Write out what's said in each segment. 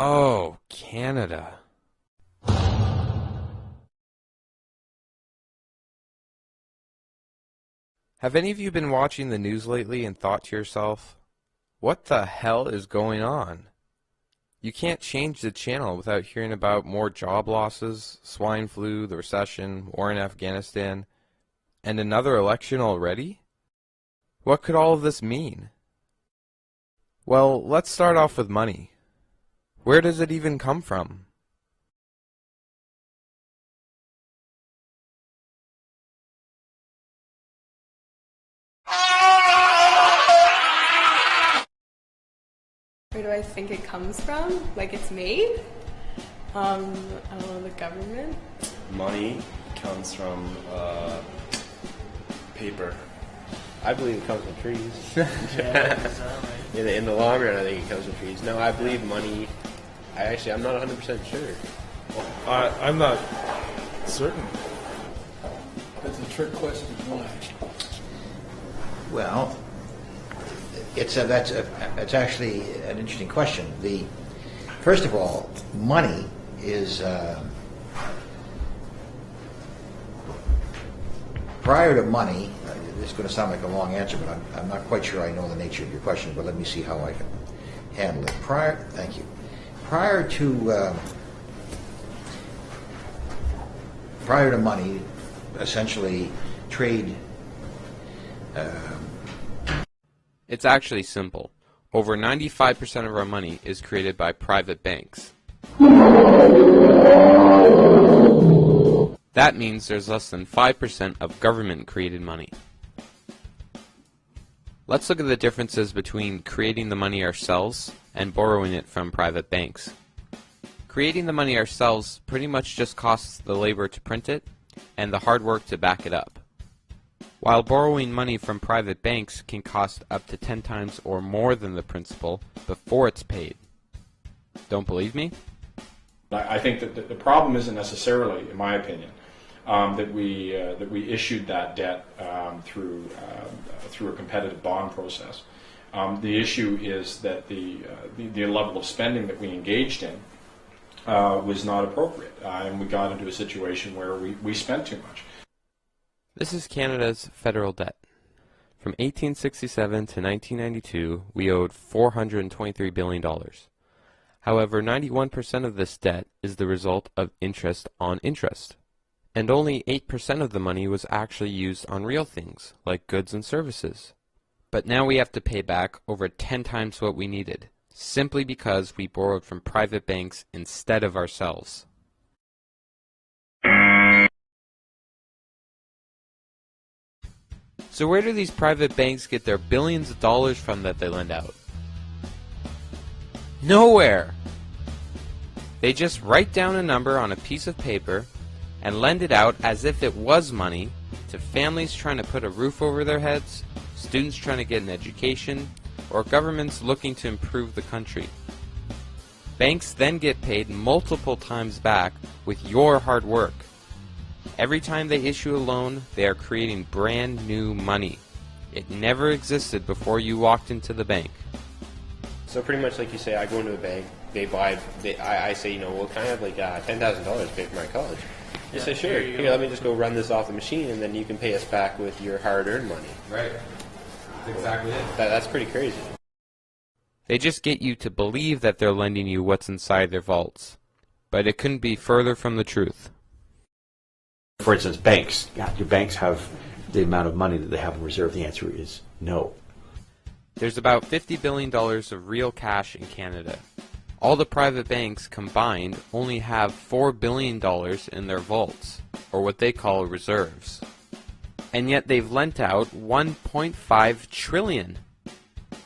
Oh, Canada. Have any of you been watching the news lately and thought to yourself, what the hell is going on? You can't change the channel without hearing about more job losses, swine flu, the recession, war in Afghanistan, and another election already? What could all of this mean? Well, let's start off with money. Where does it even come from? Where do I think it comes from? Like it's made? I don't know, the government? Money comes from paper. I believe it comes from trees. In the long run, I think it comes from trees. No, I believe money. I'm not 100% sure. I'm not certain. That's a trick question. Why? Well, it's actually an interesting question. First of all, money is prior to money. This is going to sound like a long answer, but I'm not quite sure I know the nature of your question. But let me see how I can handle it. Thank you. Prior to money, essentially trade. It's actually simple. Over 95% of our money is created by private banks. That means there's less than 5% of government-created money. Let's look at the differences between creating the money ourselves and borrowing it from private banks. Creating the money ourselves pretty much just costs the labor to print it and the hard work to back it up. While borrowing money from private banks can cost up to 10 times or more than the principal before it's paid. Don't believe me? I think that the problem isn't necessarily, in my opinion, that we issued that debt through a competitive bond process. The issue is that the level of spending that we engaged in was not appropriate, and we got into a situation where we spent too much. This is Canada's federal debt. From 1867 to 1992, we owed $423 billion. However, 91% of this debt is the result of interest on interest. And only 8% of the money was actually used on real things, like goods and services. But now we have to pay back over 10 times what we needed, simply because we borrowed from private banks instead of ourselves. So where do these private banks get their billions of dollars from that they lend out? Nowhere! They just write down a number on a piece of paper and lend it out as if it was money to families trying to put a roof over their heads, students trying to get an education, or governments looking to improve the country. Banks then get paid multiple times back with your hard work. Every time they issue a loan, they are creating brand new money. It never existed before you walked into the bank. So pretty much like you say, I go into a bank, I say, well, can I have like $10,000 to pay for my college? They say, sure, here, let me just go run this off the machine, and then you can pay us back with your hard-earned money. Right. That's exactly it. That's pretty crazy. They just get you to believe that they're lending you what's inside their vaults. But it couldn't be further from the truth. For instance, banks. Yeah, do banks have the amount of money that they have in reserve? The answer is no. There's about $50 billion of real cash in Canada. All the private banks combined only have $4 billion in their vaults, or what they call reserves. And yet they've lent out $1.5 trillion,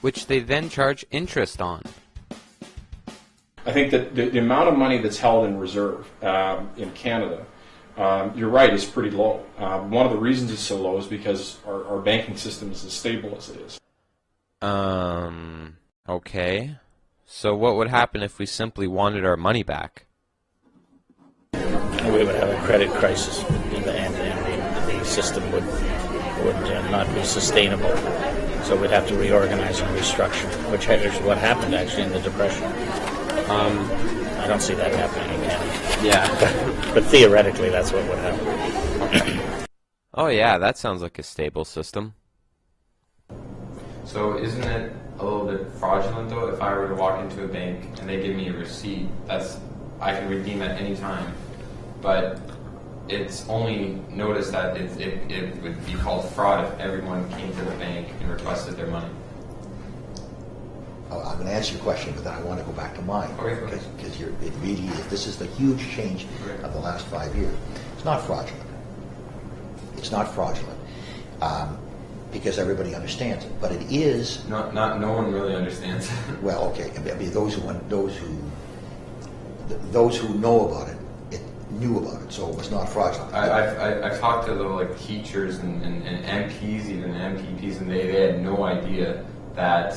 which they then charge interest on. I think that the amount of money that's held in reserve in Canada, you're right, is pretty low. One of the reasons it's so low is because our banking system is as stable as it is. Okay. So what would happen if we simply wanted our money back? We would have a credit crisis, and the system would not be sustainable. So we'd have to reorganize and restructure, which is what happened actually in the Depression. I don't see that happening again. Yeah. But theoretically, that's what would happen. Oh yeah, that sounds like a stable system. So isn't it a little bit fraudulent though if I were to walk into a bank and they give me a receipt I can redeem at any time, but it's only noticed that it would be called fraud if everyone came to the bank and requested their money? I'm going to answer your question, but then I want to go back to mine. Okay, because it really is. This is the huge change of the last 5 years. It's not fraudulent. It's not fraudulent because everybody understands it, but it is. No one really understands it. Well, okay. I mean, those who know about it, knew about it, so it was not fraudulent. I've talked to the teachers and MPs, even MPPs, and they had no idea that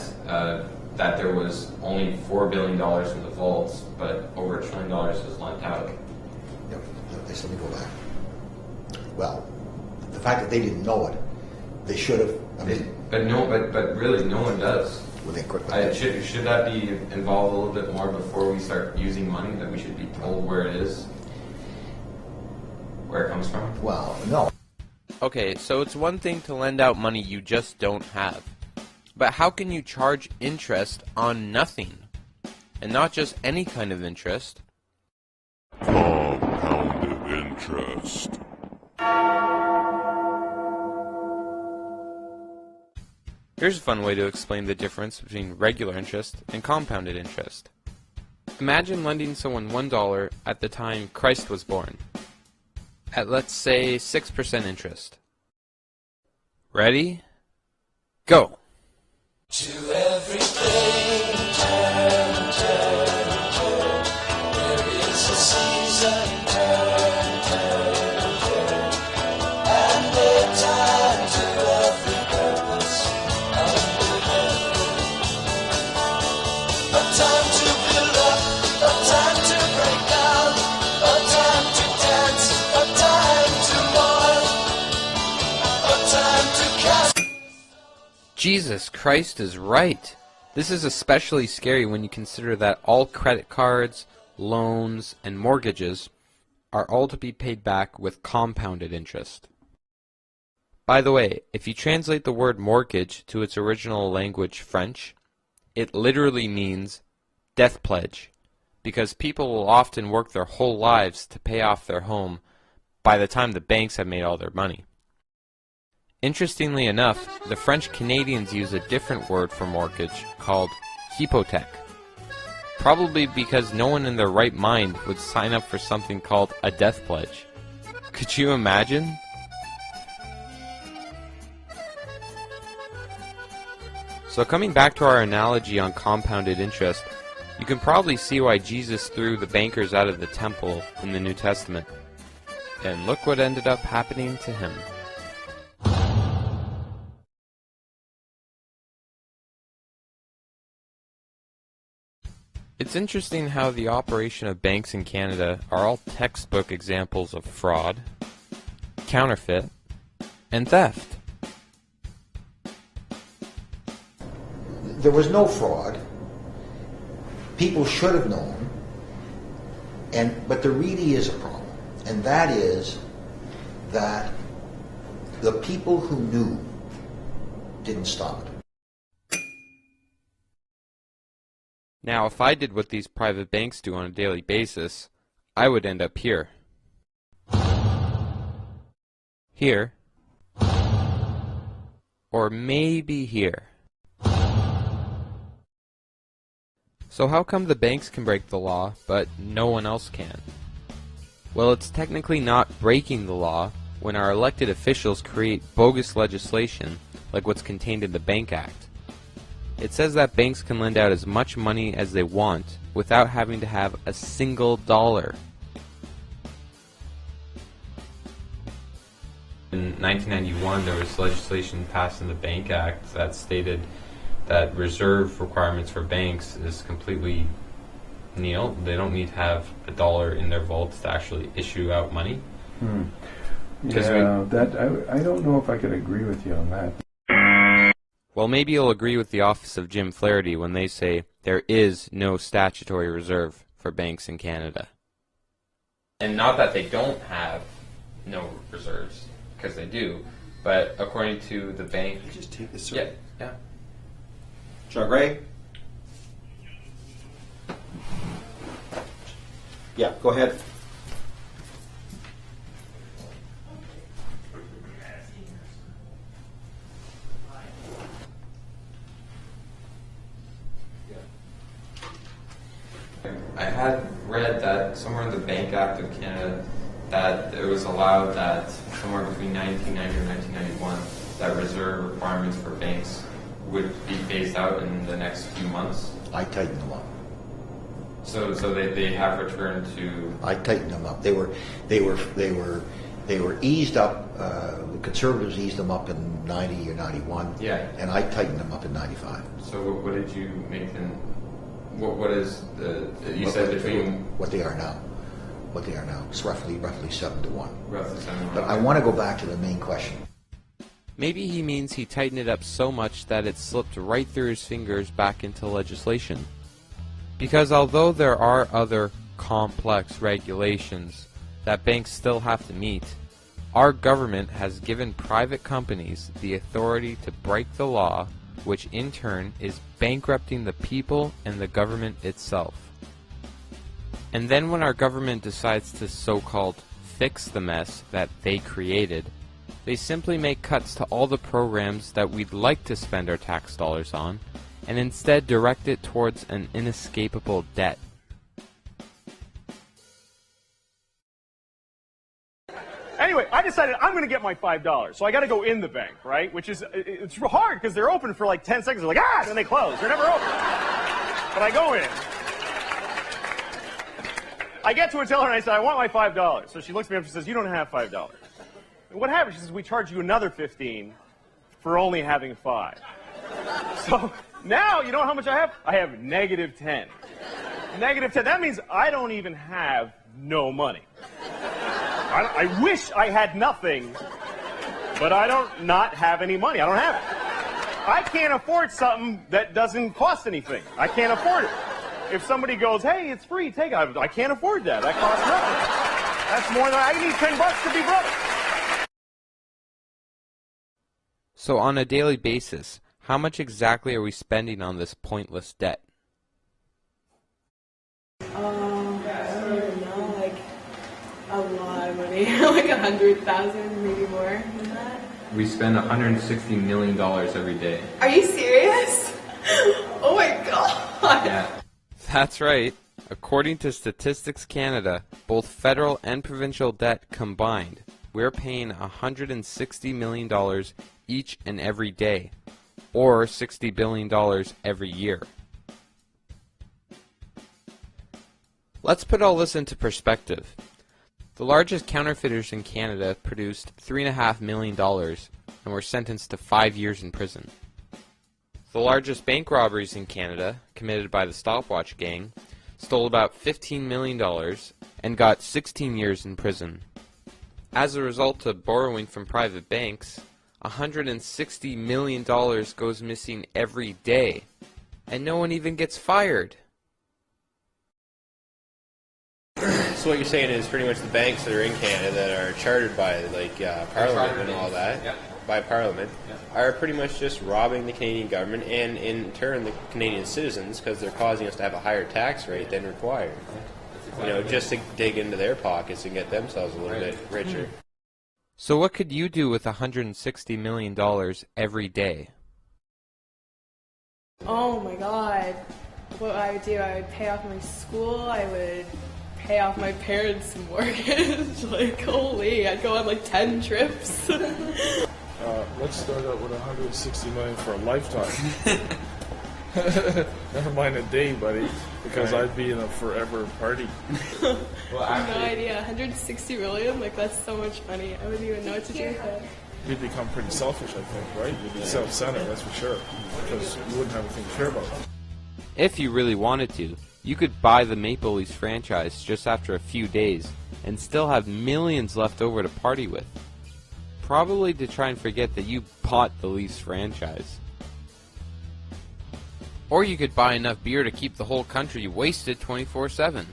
there was only $4 billion in the vaults, but over $1 trillion was lent out. Yep. Let me go back. Well, the fact that they didn't know it, they should have. But really, no one does. Well, should that be involved a little bit more before we start using money? That we should be told where it is, where it comes from? Well, no. Okay, so it's one thing to lend out money you just don't have. But how can you charge interest on nothing? And not just any kind of interest. Compounded interest. Here's a fun way to explain the difference between regular interest and compounded interest. Imagine lending someone $1 at the time Christ was born, at let's say 6% interest. Ready? Go! To everything, turn, turn, turn. There is a season, turn, turn, turn. And a time to every purpose under heaven. A time to build up, a time to break down, a time to dance, a time to mourn, a time to cast. Jesus Christ is right. This is especially scary when you consider that all credit cards, loans, and mortgages are all to be paid back with compounded interest. By the way, if you translate the word mortgage to its original language, French, it literally means death pledge, because people will often work their whole lives to pay off their home by the time the banks have made all their money. Interestingly enough, the French Canadians use a different word for mortgage called hypothèque, probably because no one in their right mind would sign up for something called a death pledge. Could you imagine? So coming back to our analogy on compounded interest, you can probably see why Jesus threw the bankers out of the temple in the New Testament. And look what ended up happening to him. It's interesting how the operation of banks in Canada are all textbook examples of fraud, counterfeit, and theft. There was no fraud. People should have known, but there really is a problem, and that is that the people who knew didn't stop it. Now, if I did what these private banks do on a daily basis, I would end up here. Here. Or maybe here. So how come the banks can break the law, but no one else can? Well, it's technically not breaking the law when our elected officials create bogus legislation like what's contained in the Bank Act. It says that banks can lend out as much money as they want without having to have a single dollar. In 1991, there was legislation passed in the Bank Act that stated that reserve requirements for banks is completely nil. They don't need to have a dollar in their vaults to actually issue out money. Yeah, I don't know if I could agree with you on that. Well, maybe you'll agree with the Office of Jim Flaherty when they say there is no statutory reserve for banks in Canada. And not that they don't have no reserves, because they do, but according to the bank... You just take this, sir. Yeah. John Gray? Yeah, go ahead. I had read that somewhere in the Bank Act of Canada that it was allowed that somewhere between 1990 and 1991 that reserve requirements for banks would be phased out in the next few months. I tightened them up. So they have returned to... I tightened them up. They were eased up. The Conservatives eased them up in 90 or 91. Yeah. And I tightened them up in 95. So what did you make them? What is the? You said between what they are now. What they are now. It's roughly 7-1. Roughly 7-1. But I want to go back to the main question. Maybe he means he tightened it up so much that it slipped right through his fingers back into legislation. Because although there are other complex regulations that banks still have to meet, our government has given private companies the authority to break the law, which in turn is bankrupting the people and the government itself. And then when our government decides to so-called fix the mess that they created, they simply make cuts to all the programs that we'd like to spend our tax dollars on, and instead direct it towards an inescapable debt. Anyway, I decided I'm going to get my $5. So I got to go in the bank, right? Which is, it's hard because they're open for like 10 seconds. They're like, ah, and then they close. They're never open. But I go in. I get to a teller and I say, I want my $5. So she looks me up and says, you don't have $5. And what happens? She says, we charge you another $15 for only having 5. So now, you know how much I have? I have -10. -10. That means I don't even have no money. I wish I had nothing, but I don't not have any money. I don't have it. I can't afford something that doesn't cost anything. I can't afford it. If somebody goes, hey, it's free, take it. I can't afford that. That costs nothing. That's more than I need $10 to be broke. So on a daily basis, how much exactly are we spending on this pointless debt? I don't even know, like a lot of money, like 100,000, maybe more than that. We spend $160 million every day. Are you serious? Oh my god! Yeah, that's right. According to Statistics Canada, both federal and provincial debt combined, we're paying $160 million each and every day, or $60 billion every year. Let's put all this into perspective. The largest counterfeiters in Canada produced $3.5 million and were sentenced to 5 years in prison. The largest bank robberies in Canada, committed by the Stopwatch Gang, stole about $15 million and got 16 years in prison. As a result of borrowing from private banks, $160 million goes missing every day, and no one even gets fired. So what you're saying is pretty much the banks that are in Canada that are chartered by Parliament and all that, by Parliament, are pretty much just robbing the Canadian government and in turn the Canadian citizens because they're causing us to have a higher tax rate than required. You know, just to dig into their pockets and get themselves a little bit richer. So what could you do with $160 million every day? Oh my god. What I would do, I would pay off my school, I would pay off my parents' mortgage. Like, holy, I'd go on like 10 trips. Let's start out with $160 million for a lifetime. Never mind a day, buddy, because I'd be in a forever party. Well, I have no idea. 160 million? Like, that's so much money. I wouldn't even know what to do with it. You'd become pretty selfish, I think, right? You'd be self-centered, that's for sure, because you wouldn't have anything to care about. If you really wanted to, you could buy the Maple Leafs franchise just after a few days and still have millions left over to party with. Probably to try and forget that you bought the Leafs franchise. Or you could buy enough beer to keep the whole country wasted 24/7.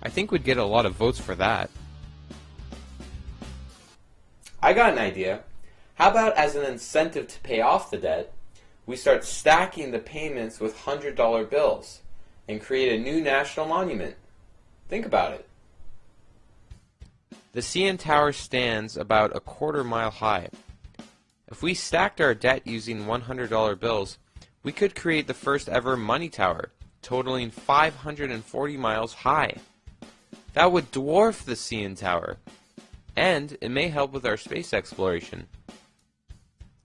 I think we'd get a lot of votes for that. I got an idea. How about as an incentive to pay off the debt, we start stacking the payments with $100 bills and create a new national monument? Think about it. The CN Tower stands about a quarter-mile high. If we stacked our debt using $100 bills, we could create the first ever money tower, totaling 540 miles high. That would dwarf the CN Tower, and it may help with our space exploration.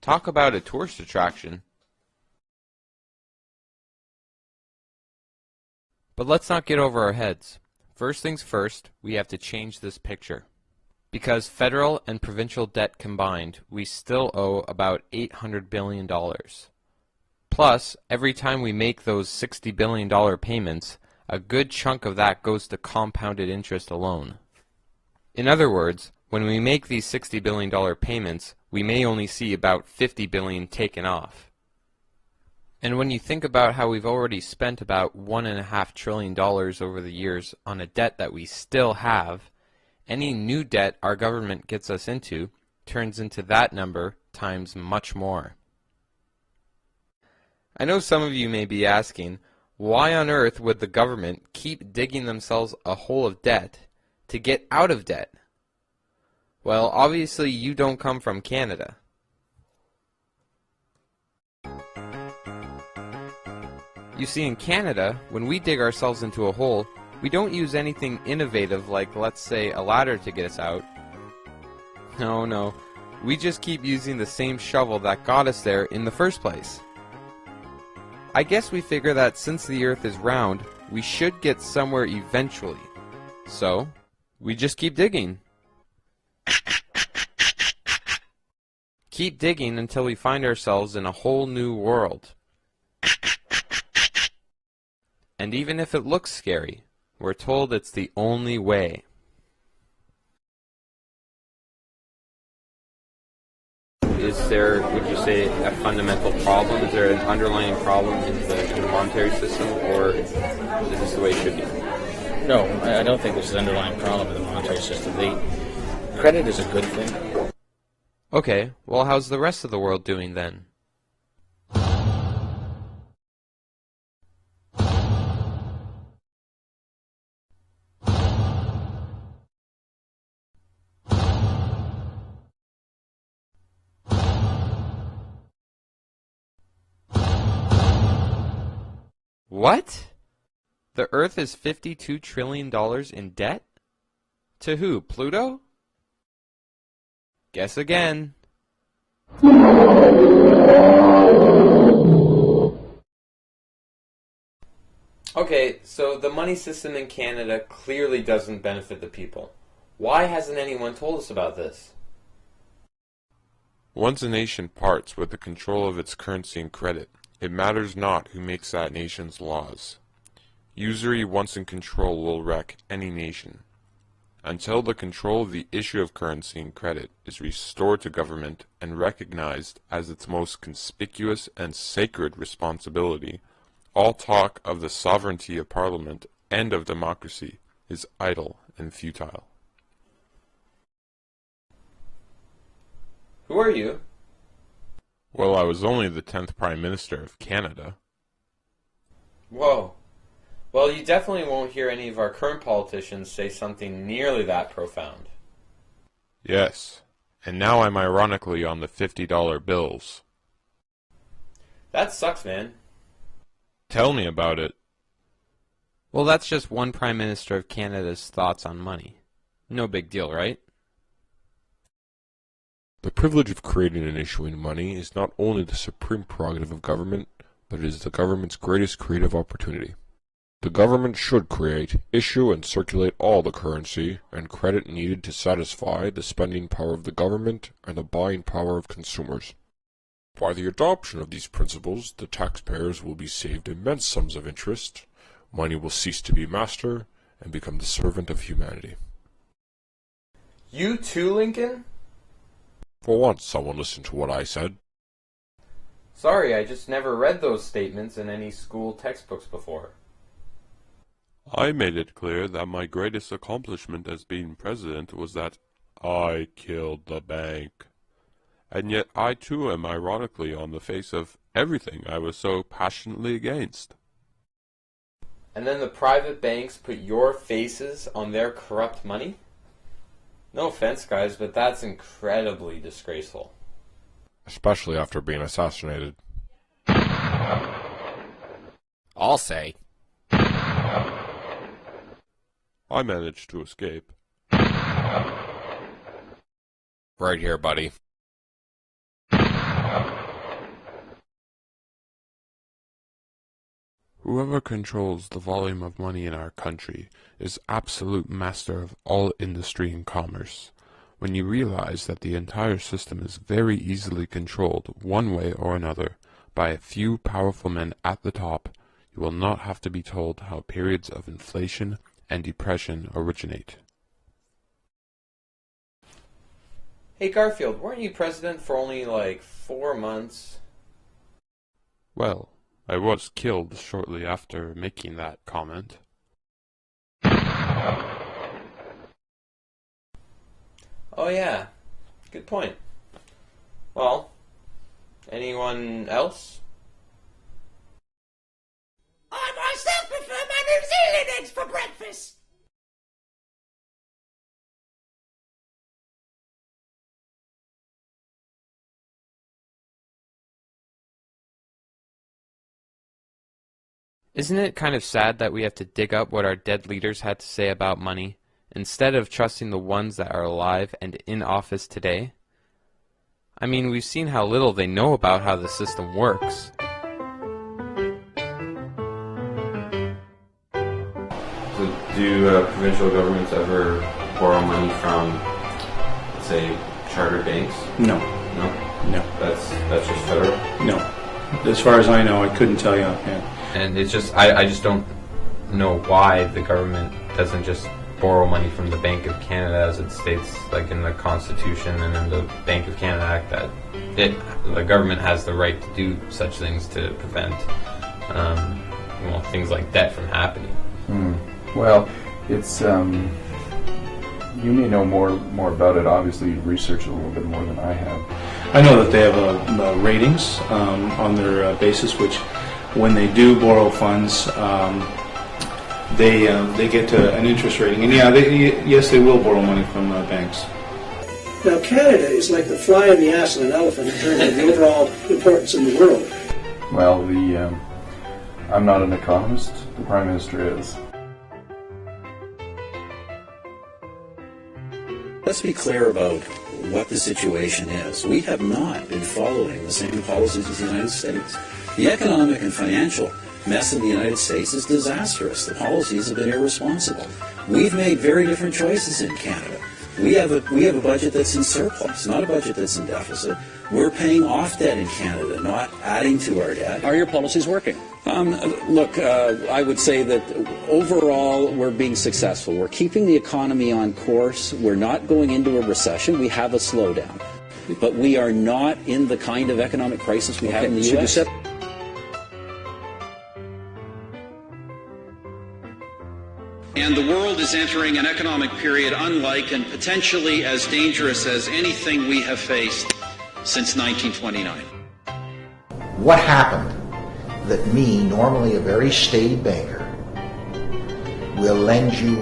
Talk about a tourist attraction. But let's not get over our heads. First things first, we have to change this picture. Because federal and provincial debt combined, we still owe about $800 billion. Plus, every time we make those $60 billion payments, a good chunk of that goes to compounded interest alone. In other words, when we make these $60 billion payments, we may only see about $50 billion taken off. And when you think about how we've already spent about $1.5 trillion over the years on a debt that we still have, any new debt our government gets us into turns into that number times much more. I know some of you may be asking, why on earth would the government keep digging themselves a hole of debt to get out of debt? Well, obviously you don't come from Canada. You see, in Canada, when we dig ourselves into a hole, we don't use anything innovative like, let's say, a ladder to get us out. No, we just keep using the same shovel that got us there in the first place. I guess we figure that since the Earth is round, we should get somewhere eventually. So, we just keep digging. Keep digging until we find ourselves in a whole new world. And even if it looks scary, we're told it's the only way. Is there, would you say, a fundamental problem? Is there an underlying problem in the monetary system, or is this the way it should be? No, I don't think there's an underlying problem in the monetary system. The credit is a good thing. Okay, well, how's the rest of the world doing then? What? The Earth is $52 trillion in debt? To who? Pluto? Guess again. Okay, so the money system in Canada clearly doesn't benefit the people. Why hasn't anyone told us about this? Once a nation parts with the control of its currency and credit, it matters not who makes that nation's laws. Usury once in control will wreck any nation. Until the control of the issue of currency and credit is restored to government and recognized as its most conspicuous and sacred responsibility, all talk of the sovereignty of Parliament and of democracy is idle and futile. Who are you? Well, I was only the 10th Prime Minister of Canada. Whoa. Well, you definitely won't hear any of our current politicians say something nearly that profound. Yes, and now I'm ironically on the $50 bills. That sucks, man. Tell me about it. Well, that's just one Prime Minister of Canada's thoughts on money. No big deal, right? The privilege of creating and issuing money is not only the supreme prerogative of government, but it is the government's greatest creative opportunity. The government should create, issue, and circulate all the currency and credit needed to satisfy the spending power of the government and the buying power of consumers. By the adoption of these principles, the taxpayers will be saved immense sums of interest, money will cease to be master, and become the servant of humanity. You too, Lincoln? For once, someone listened to what I said. Sorry, I just never read those statements in any school textbooks before. I made it clear that my greatest accomplishment as being president was that I killed the bank. And yet I too am ironically on the face of everything I was so passionately against. And then the private banks put your faces on their corrupt money? No offense, guys, but that's incredibly disgraceful. Especially after being assassinated. I'll say. I managed to escape. Right here, buddy. Whoever controls the volume of money in our country is absolute master of all industry and commerce. When you realize that the entire system is very easily controlled one way or another by a few powerful men at the top, you will not have to be told how periods of inflation and depression originate. Hey Garfield, weren't you president for only like 4 months? Well, I was killed shortly after making that comment. Oh yeah, good point. Well, anyone else? I myself prefer my New Zealand eggs for breakfast. Isn't it kind of sad that we have to dig up what our dead leaders had to say about money, instead of trusting the ones that are alive and in office today? I mean, we've seen how little they know about how the system works. So do provincial governments ever borrow money from, let's say, charter banks? No. No? No. That's just federal? No. As far as I know, I couldn't tell you offhand. And it's just, I just don't know why the government doesn't just borrow money from the Bank of Canada, as it states like in the Constitution and in the Bank of Canada Act, that the government has the right to do such things to prevent things like debt from happening. Well, it's you may know more about it. Obviously, you've researched a little bit more than I have. I know that they have ratings on their basis, which when they do borrow funds, they get an interest rating. And yes, they will borrow money from banks. Now, Canada is like the fly in the ass of an elephant in terms of the overall importance in the world. Well, I'm not an economist. The Prime Minister is. Let's be clear about what the situation is. We have not been following the same policies as the United States. The economic and financial mess in the United States is disastrous. The policies have been irresponsible. We've made very different choices in Canada. We have a budget that's in surplus, not a budget that's in deficit. We're paying off debt in Canada, not adding to our debt. Are your policies working? Look, I would say that overall we're being successful. We're keeping the economy on course. We're not going into a recession. We have a slowdown. But we are not in the kind of economic crisis we have in the U.S. And the world is entering an economic period unlike and potentially as dangerous as anything we have faced since 1929. What happened that me, normally a very staid banker, will lend you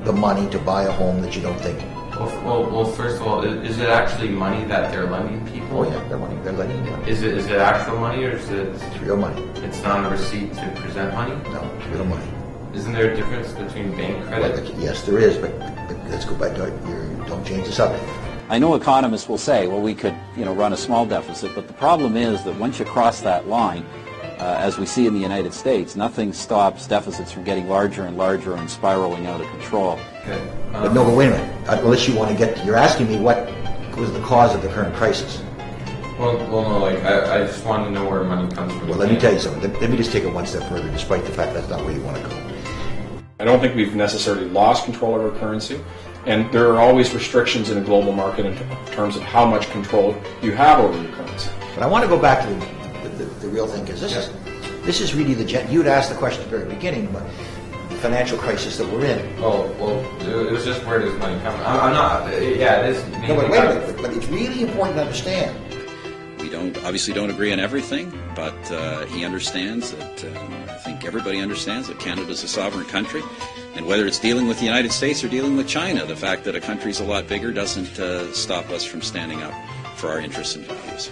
the money to buy a home that you don't think? Well, first of all, is it actually money that they're lending people? Oh yeah, they're lending you money. Is it actual money, or is it? It's real money. It's not a receipt to present money? No, it's real money. Isn't there a difference between bank credit? Well, yes, there is, but let's go back to don't change the subject. I know economists will say, well, we could, run a small deficit, but the problem is that once you cross that line, as we see in the United States, nothing stops deficits from getting larger and larger and spiraling out of control. Okay. But no, but wait a minute. Unless you want to get, you're asking me what was the cause of the current crisis. Well, no, I just want to know where money comes from. Well, let me tell you something. Let me just take it one step further, despite the fact that's not where you want to go. I don't think we've necessarily lost control of our currency, and there are always restrictions in a global market in terms of how much control you have over your currency. But I want to go back to the real thing, because this is really you'd asked the question at the very beginning about the financial crisis that we're in. Oh, well, it was just where does money come from? I'm not, yeah, it is. No, but wait a minute, but it's really important to understand. We obviously don't agree on everything, but he understands that, I think everybody understands that Canada is a sovereign country, and whether it's dealing with the United States or dealing with China, the fact that a country's a lot bigger doesn't stop us from standing up for our interests and values.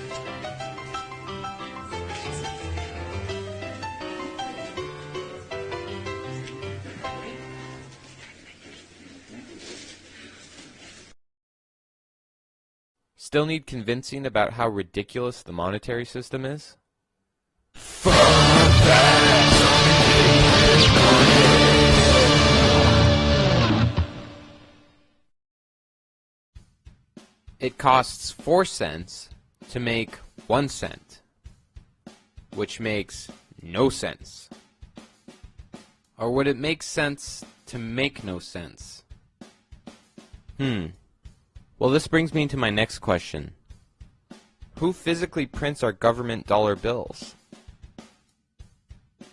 Still need convincing about how ridiculous the monetary system is? It costs 4 cents to make 1 cent, which makes no sense. Or would it make sense to make no sense? Well, this brings me to my next question. Who physically prints our government dollar bills?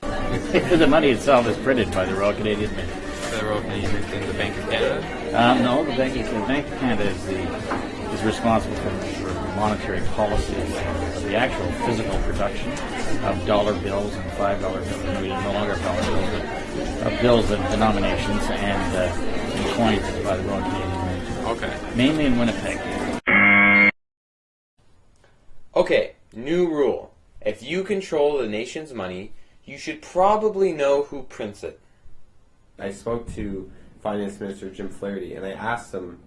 The money itself is printed by the Royal Canadian Mint. The Royal Canadian Mint and the Bank of Canada? No, the Bank of Canada is responsible for monetary policy of the actual physical production of dollar bills and $5 bills. We no longer have dollar bills, but of bills of denominations and coins by the Royal Canadian Mint. Okay. Mainly in Winnipeg. Okay, new rule. If you control the nation's money, you should probably know who prints it. I spoke to Finance Minister Jim Flaherty, and I asked him,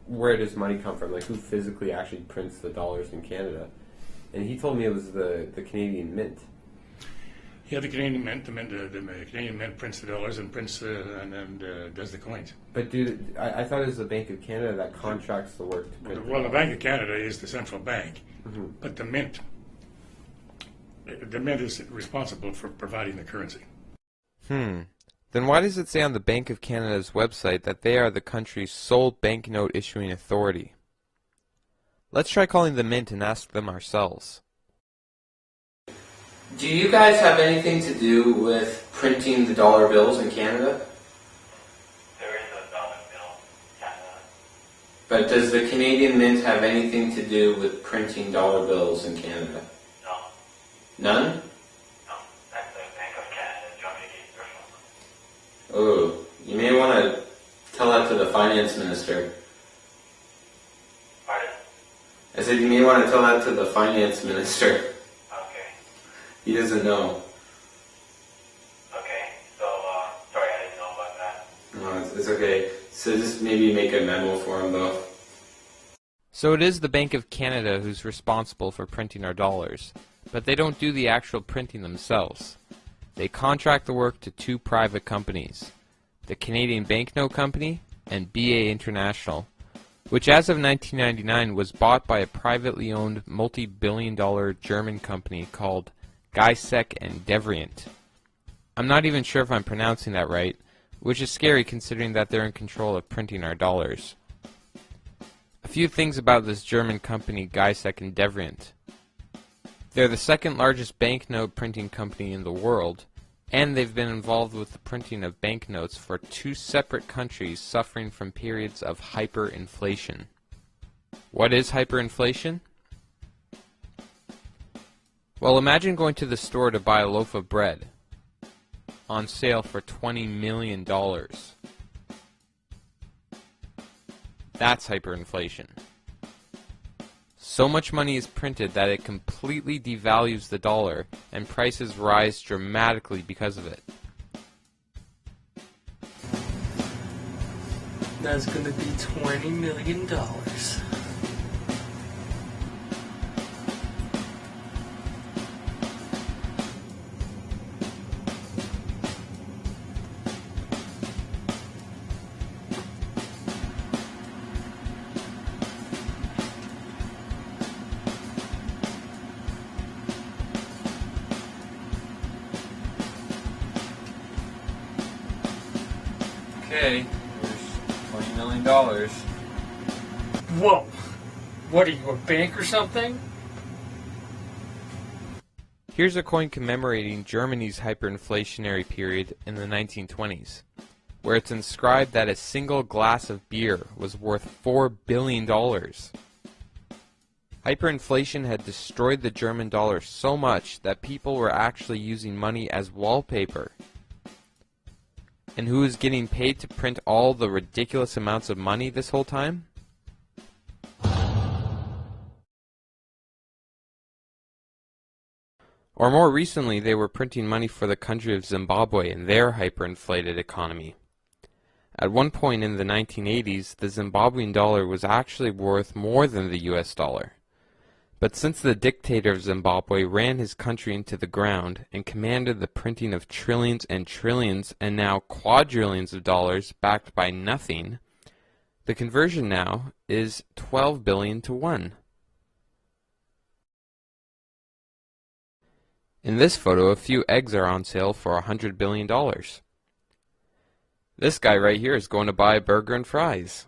where does money come from? Like, who physically actually prints the dollars in Canada? And he told me it was the Canadian Mint. Yeah, the Canadian Mint. The Canadian Mint prints the dollars and prints and does the coins. But dude, I thought it was the Bank of Canada that contracts the work to print. Well, the Bank of Canada is the central bank, but the Mint is responsible for providing the currency. Then why does it say on the Bank of Canada's website that they are the country's sole banknote issuing authority? Let's try calling the Mint and ask them ourselves. Do you guys have anything to do with printing the dollar bills in Canada? There is a dollar bill in Canada. But does the Canadian Mint have anything to do with printing dollar bills in Canada? No. None? No. That's the Bank of Canada. Do you want me to get your phone? Oh, you may want to tell that to the Finance Minister. Pardon? I said you may want to tell that to the Finance Minister. He doesn't know. Okay, so, sorry, I didn't know about that. No, it's okay. So just maybe make a memo for him, though. So it is the Bank of Canada who's responsible for printing our dollars, but they don't do the actual printing themselves. They contract the work to 2 private companies, the Canadian Banknote Company and BA International, which as of 1999 was bought by a privately owned multi-billion-dollar German company called Geisek and Devrient. I'm not even sure if I'm pronouncing that right, which is scary considering that they're in control of printing our dollars. A few things about this German company Geisek and Devrient. They're the second largest banknote printing company in the world, and they've been involved with the printing of banknotes for 2 separate countries suffering from periods of hyperinflation. What is hyperinflation? Well, imagine going to the store to buy a loaf of bread on sale for $20 million. That's hyperinflation. So much money is printed that it completely devalues the dollar, and prices rise dramatically because of it. That's going to be $20 million. Okay, there's $20 million. Whoa! What are you, a bank or something? Here's a coin commemorating Germany's hyperinflationary period in the 1920s, where it's inscribed that a single glass of beer was worth $4 billion. Hyperinflation had destroyed the German dollar so much that people were actually using money as wallpaper. And who was getting paid to print all the ridiculous amounts of money this whole time? Or more recently, they were printing money for the country of Zimbabwe and their hyperinflated economy. At one point in the 1980s, the Zimbabwean dollar was actually worth more than the US dollar. But since the dictator of Zimbabwe ran his country into the ground and commanded the printing of trillions and trillions and now quadrillions of dollars backed by nothing, the conversion now is 12 billion to 1. In this photo, a few eggs are on sale for $100 billion. This guy right here is going to buy a burger and fries.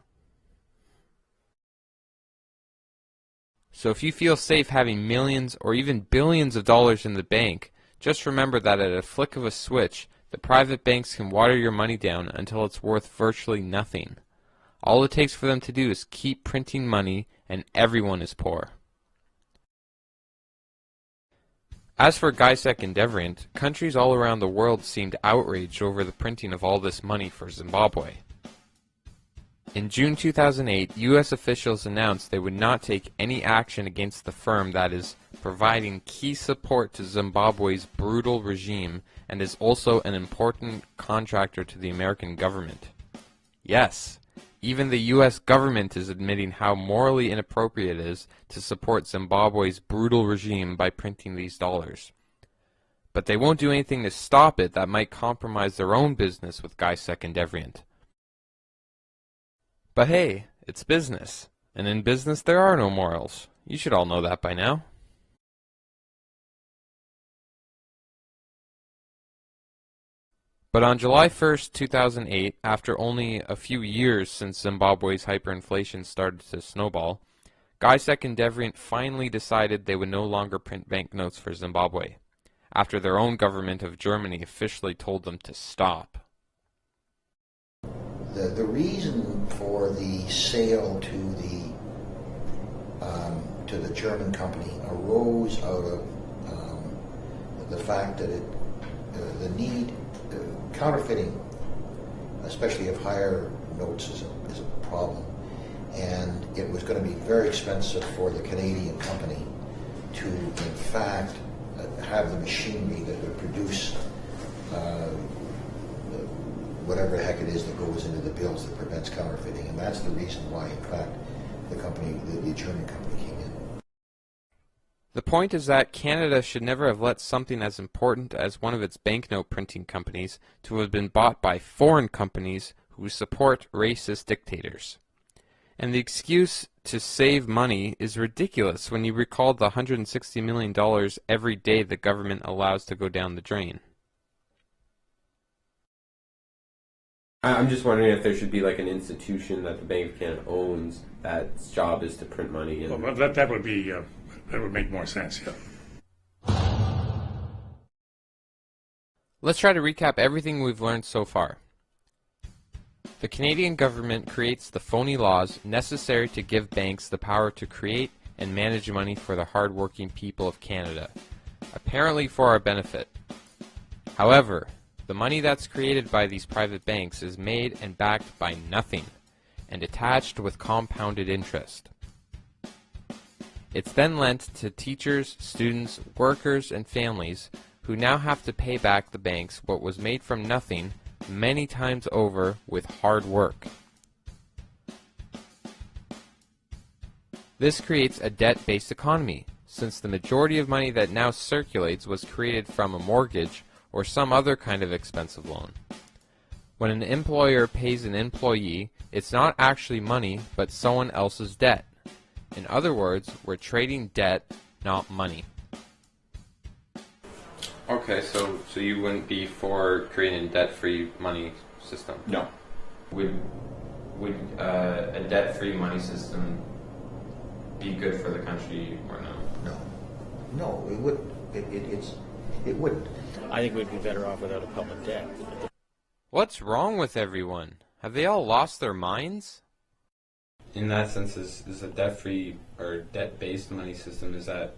So if you feel safe having millions or even billions of dollars in the bank, just remember that at a flick of a switch, the private banks can water your money down until it's worth virtually nothing. All it takes for them to do is keep printing money and everyone is poor. As for Gysek and Devrient, countries all around the world seemed outraged over the printing of all this money for Zimbabwe. In June 2008, U.S. officials announced they would not take any action against the firm that is providing key support to Zimbabwe's brutal regime and is also an important contractor to the American government. Yes, even the U.S. government is admitting how morally inappropriate it is to support Zimbabwe's brutal regime by printing these dollars. But they won't do anything to stop it that might compromise their own business with Gysek and Devrient. But hey, it's business, and in business there are no morals. You should all know that by now. But on July 1st, 2008, after only a few years since Zimbabwe's hyperinflation started to snowball, Gysek and Devrient finally decided they would no longer print banknotes for Zimbabwe, after their own government of Germany officially told them to stop. The reason for the sale to the German company arose out of the fact that the need counterfeiting, especially of higher notes, is a problem, and it was going to be very expensive for the Canadian company to, in fact, have the machinery that would produce whatever the heck it is that goes into the bills that prevents counterfeiting, and that's the reason why, in fact, the German company came in. The point is that Canada should never have let something as important as one of its banknote printing companies to have been bought by foreign companies who support racist dictators. And the excuse to save money is ridiculous when you recall the $160 million every day the government allows to go down the drain. I'm just wondering if there should be like an institution that the Bank of Canada owns that's job is to print money. And Well, that would be that would make more sense. Yeah. Let's try to recap everything we've learned so far. The Canadian government creates the phony laws necessary to give banks the power to create and manage money for the hard-working people of Canada, apparently for our benefit. However, the money that's created by these private banks is made and backed by nothing, and attached with compounded interest. It's then lent to teachers, students, workers, and families who now have to pay back the banks what was made from nothing many times over with hard work. This creates a debt-based economy, since the majority of money that now circulates was created from a mortgage or some other kind of expensive loan. When an employer pays an employee, it's not actually money, but someone else's debt. In other words, we're trading debt, not money. Okay, so you wouldn't be for creating a debt-free money system? No. Would a debt-free money system be good for the country or no? No, it would. It wouldn't. I think we'd be better off without a public debt. What's wrong with everyone? Have they all lost their minds? In that sense, is a debt-free or debt-based money system, is that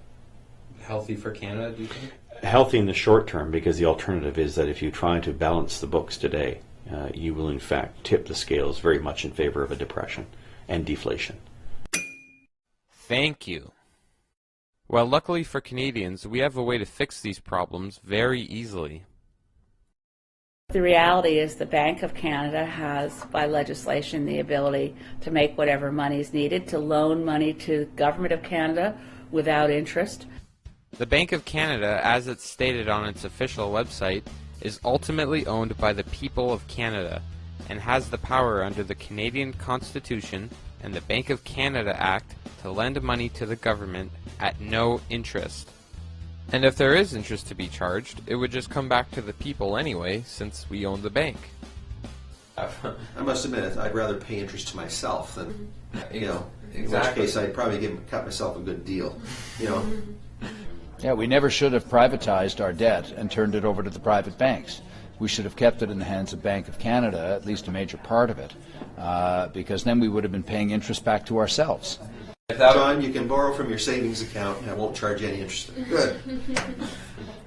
healthy for Canada, do you think? Healthy in the short term, because the alternative is that if you try to balance the books today, you will in fact tip the scales very much in favor of a depression and deflation. Thank you. Well, luckily for Canadians, we have a way to fix these problems very easily. The reality is the Bank of Canada has, by legislation, the ability to make whatever money is needed, to loan money to the Government of Canada without interest. The Bank of Canada, as it's stated on its official website, is ultimately owned by the people of Canada and has the power under the Canadian Constitution and the Bank of Canada Act to lend money to the government at no interest. And if there is interest to be charged, it would just come back to the people anyway, since we own the bank. I must admit, I'd rather pay interest to myself than, in which Exactly. case I'd probably cut myself a good deal, Yeah, we never should have privatized our debt and turned it over to the private banks. We should have kept it in the hands of Bank of Canada, at least a major part of it, because then we would have been paying interest back to ourselves. John, you can borrow from your savings account and I won't charge you any interest. Good.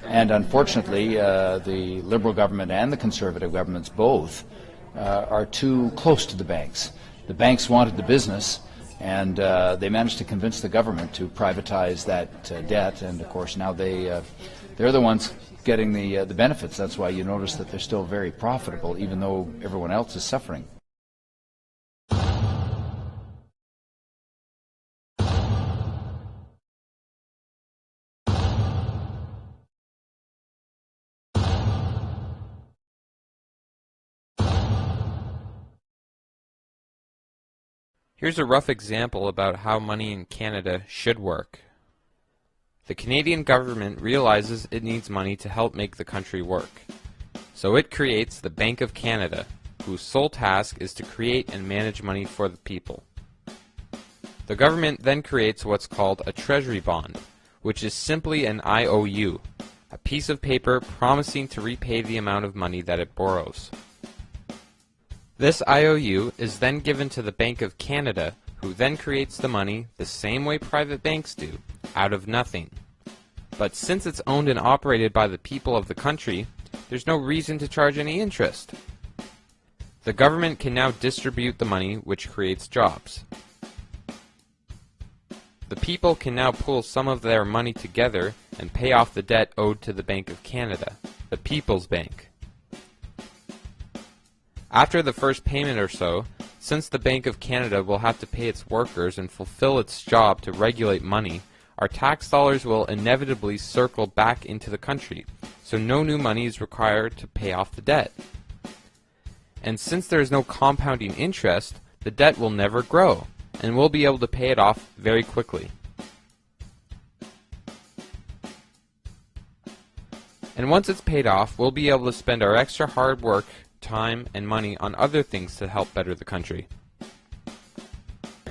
And unfortunately, the Liberal government and the Conservative governments both are too close to the banks. The banks wanted the business, and they managed to convince the government to privatize that debt, and of course now they're the ones getting the benefits. That's why you notice that they're still very profitable, even though everyone else is suffering. Here's a rough example about how money in Canada should work. The Canadian government realizes it needs money to help make the country work. So it creates the Bank of Canada, whose sole task is to create and manage money for the people. The government then creates what's called a treasury bond, which is simply an IOU, a piece of paper promising to repay the amount of money that it borrows. This IOU is then given to the Bank of Canada, who then creates the money the same way private banks do, out of nothing. But since it's owned and operated by the people of the country, there's no reason to charge any interest. The government can now distribute the money, which creates jobs. The people can now pool some of their money together and pay off the debt owed to the Bank of Canada, the People's Bank. After the first payment or so, since the Bank of Canada will have to pay its workers and fulfill its job to regulate money, our tax dollars will inevitably circle back into the country, so no new money is required to pay off the debt. And since there is no compounding interest, the debt will never grow, and we'll be able to pay it off very quickly. And once it's paid off, we'll be able to spend our extra hard work, time, and money on other things to help better the country.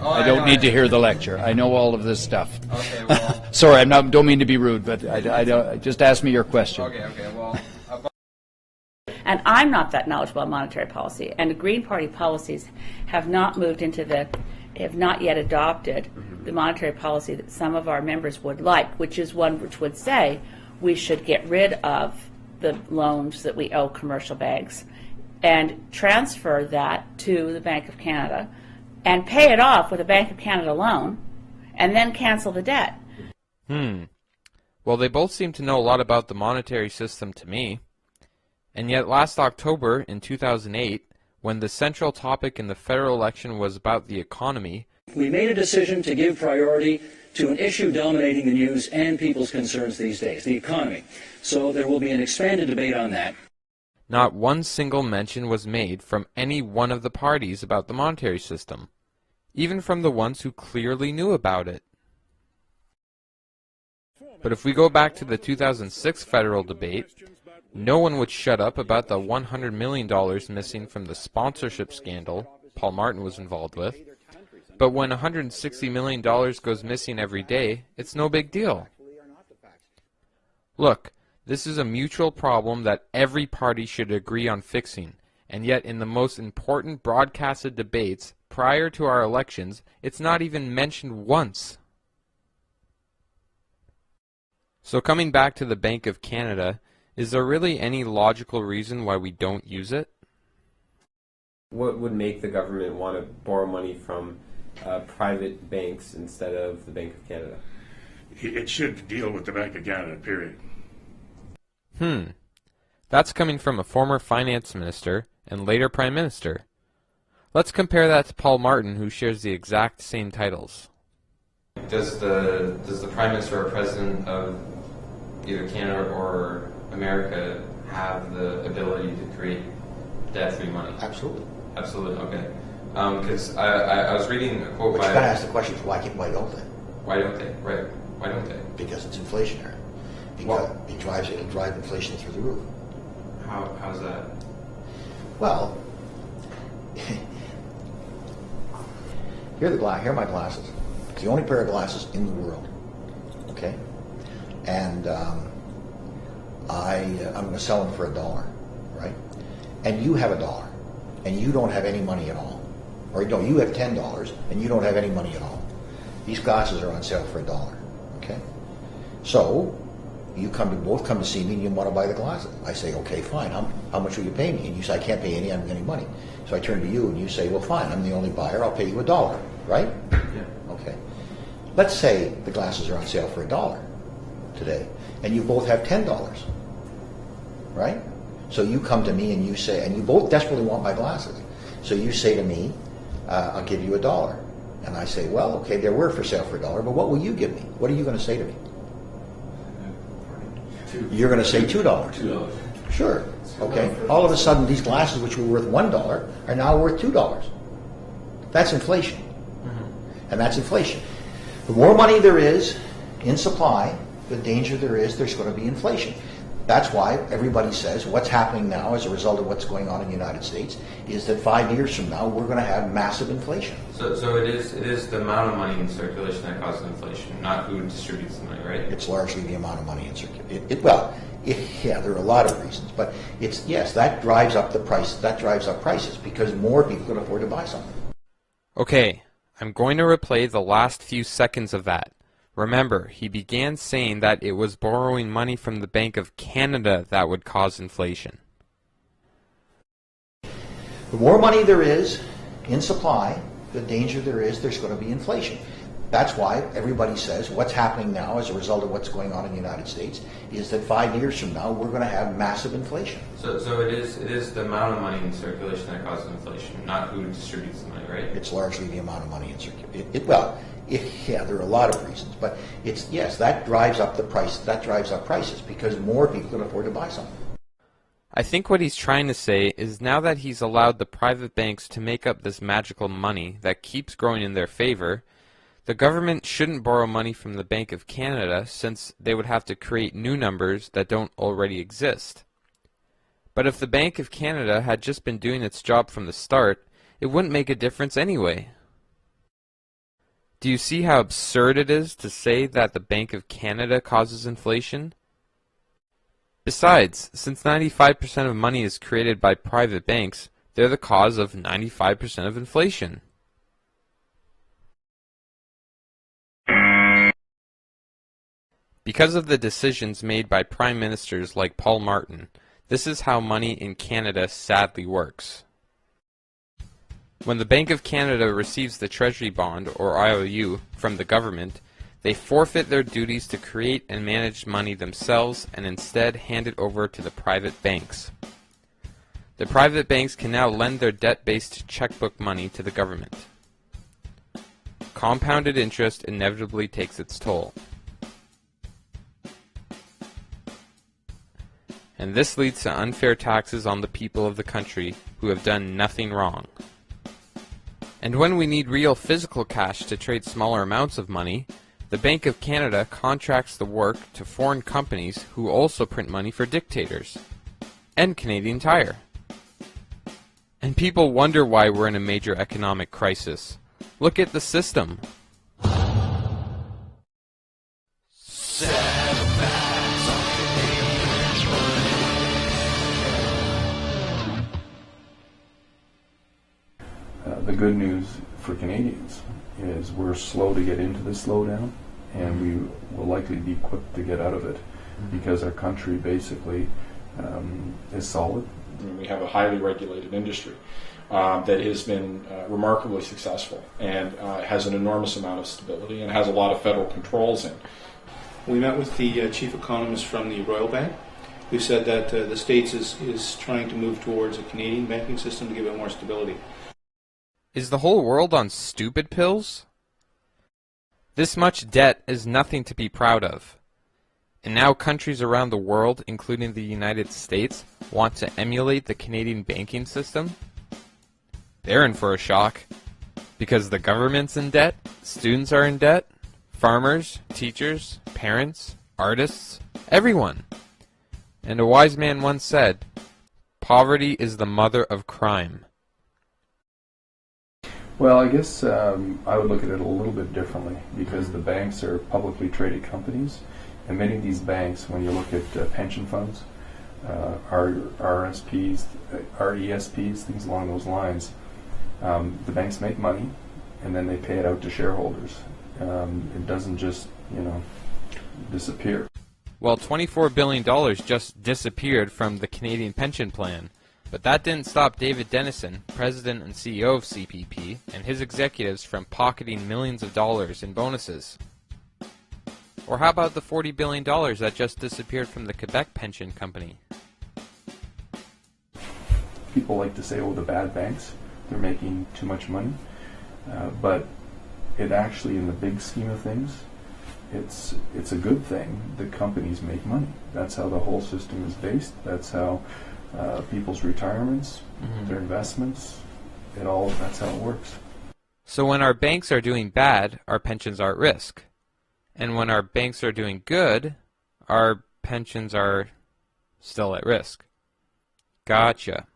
I don't need to hear the lecture. I know all of this stuff. Okay, well... Sorry, don't mean to be rude, but I don't, just ask me your question. Okay, well... And I'm not that knowledgeable on monetary policy, and the Green Party policies have not moved into have not yet adopted the monetary policy that some of our members would like, which is one which would say we should get rid of the loans that we owe commercial banks and transfer that to the Bank of Canada and pay it off with a Bank of Canada loan and then cancel the debt. Well, they both seem to know a lot about the monetary system to me. And yet last October in 2008, when the central topic in the federal election was about the economy, we made a decision to give priority to an issue dominating the news and people's concerns these days, the economy. So there will be an expanded debate on that. not one single mention was made from any one of the parties about the monetary system, even from the ones who clearly knew about it. But if we go back to the 2006 federal debate, no one would shut up about the $100 million missing from the sponsorship scandal Paul Martin was involved with. But when $160 million goes missing every day, it's no big deal. Look, this is a mutual problem that every party should agree on fixing, and yet in the most important broadcasted debates prior to our elections, it's not even mentioned once. So coming back to the Bank of Canada, is there really any logical reason why we don't use it? What would make the government want to borrow money from private banks instead of the Bank of Canada? It should deal with the Bank of Canada, period. That's coming from a former finance minister and later prime minister. Let's compare that to Paul Martin, who shares the exact same titles. Does the prime minister or president of either Canada or America have the ability to create debt-free money? Absolutely. Absolutely. Okay. Because I was reading a quote but by. You got to ask the question: why don't they? Why don't they? Right. Why don't they? Because it's inflationary. Because it'll drive inflation through the roof. How's that? Well, here are my glasses. It's the only pair of glasses in the world. Okay, and I'm going to sell them for $1, right? And you have $1, and you don't have any money at all, or no, you have $10 and you don't have any money at all. These glasses are on sale for $1. Okay, so you both come to see me and you want to buy the glasses. I say, okay, fine. How much will you pay me? And you say, I can't pay any. I haven't got any money. So I turn to you and you say, well, fine. I'm the only buyer. I'll pay you $1. Right? Yeah. Okay. Let's say the glasses are on sale for $1 today, and you both have $10. Right? So you come to me and you say, and you both desperately want my glasses. So you say to me, I'll give you $1. And I say, well, okay, they were for sale for $1, but what will you give me? What are you going to say to me? You're going to say $2. $2. Sure. Okay. All of a sudden, these glasses, which were worth $1, are now worth $2. That's inflation. And that's inflation. The more money there is in supply, the danger there is there's going to be inflation. That's why everybody says what's happening now as a result of what's going on in the United States is that 5 years from now we're going to have massive inflation. So it is the amount of money in circulation that causes inflation, not who distributes the money, right? It's largely the amount of money in circulation. Yeah, there are a lot of reasons, but that drives up the price. That drives up prices because more people can afford to buy something. Okay, I'm going to replay the last few seconds of that. Remember, he began saying that it was borrowing money from the Bank of Canada that would cause inflation. The more money there is in supply, the danger there is there's going to be inflation. That's why everybody says what's happening now as a result of what's going on in the United States is that 5 years from now we're going to have massive inflation. So it is the amount of money in circulation that causes inflation, not who distributes the money, right? It's largely the amount of money in circulation. There are a lot of reasons, but that drives up the price. That drives up prices because more people can afford to buy something. I think what he's trying to say is now that he's allowed the private banks to make up this magical money that keeps growing in their favor, the government shouldn't borrow money from the Bank of Canada since they would have to create new numbers that don't already exist. But if the Bank of Canada had just been doing its job from the start, it wouldn't make a difference anyway. Do you see how absurd it is to say that the Bank of Canada causes inflation? Besides, since 95% of money is created by private banks, they're the cause of 95% of inflation. Because of the decisions made by prime ministers like Paul Martin, this is how money in Canada sadly works. When the Bank of Canada receives the Treasury Bond, or IOU, from the government, they forfeit their duties to create and manage money themselves and instead hand it over to the private banks. The private banks can now lend their debt-based checkbook money to the government. Compounded interest inevitably takes its toll. And this leads to unfair taxes on the people of the country who have done nothing wrong. And when we need real physical cash to trade smaller amounts of money, the Bank of Canada contracts the work to foreign companies who also print money for dictators. And Canadian Tire. And people wonder why we're in a major economic crisis. Look at the system. Set facts on good news for Canadians is we're slow to get into this slowdown, and we will likely be quick to get out of it because our country basically is solid. We have a highly regulated industry that has been remarkably successful and has an enormous amount of stability and has a lot of federal controls in. We met with the chief economist from the Royal Bank, who said that the States is trying to move towards a Canadian banking system to give it more stability. Is the whole world on stupid pills? This much debt is nothing to be proud of. And now countries around the world, including the United States, want to emulate the Canadian banking system? They're in for a shock. Because the government's in debt, students are in debt, farmers, teachers, parents, artists, everyone. And a wise man once said, "Poverty is the mother of crime." Well, I guess I would look at it a little bit differently because the banks are publicly traded companies, and many of these banks, when you look at pension funds, RSPs, RESPs, things along those lines, the banks make money and then they pay it out to shareholders. It doesn't just, disappear. Well, $24 billion just disappeared from the Canadian pension plan. But that didn't stop David Denison, president and CEO of CPP, and his executives from pocketing millions of dollars in bonuses. Or how about the $40 billion that just disappeared from the Quebec pension company? People like to say, oh, the bad banks, they're making too much money. But it actually, in the big scheme of things, it's a good thing that companies make money. That's how the whole system is based. That's how people's retirements, their investments, that's how it works. So when our banks are doing bad, our pensions are at risk. And when our banks are doing good, our pensions are still at risk. Gotcha.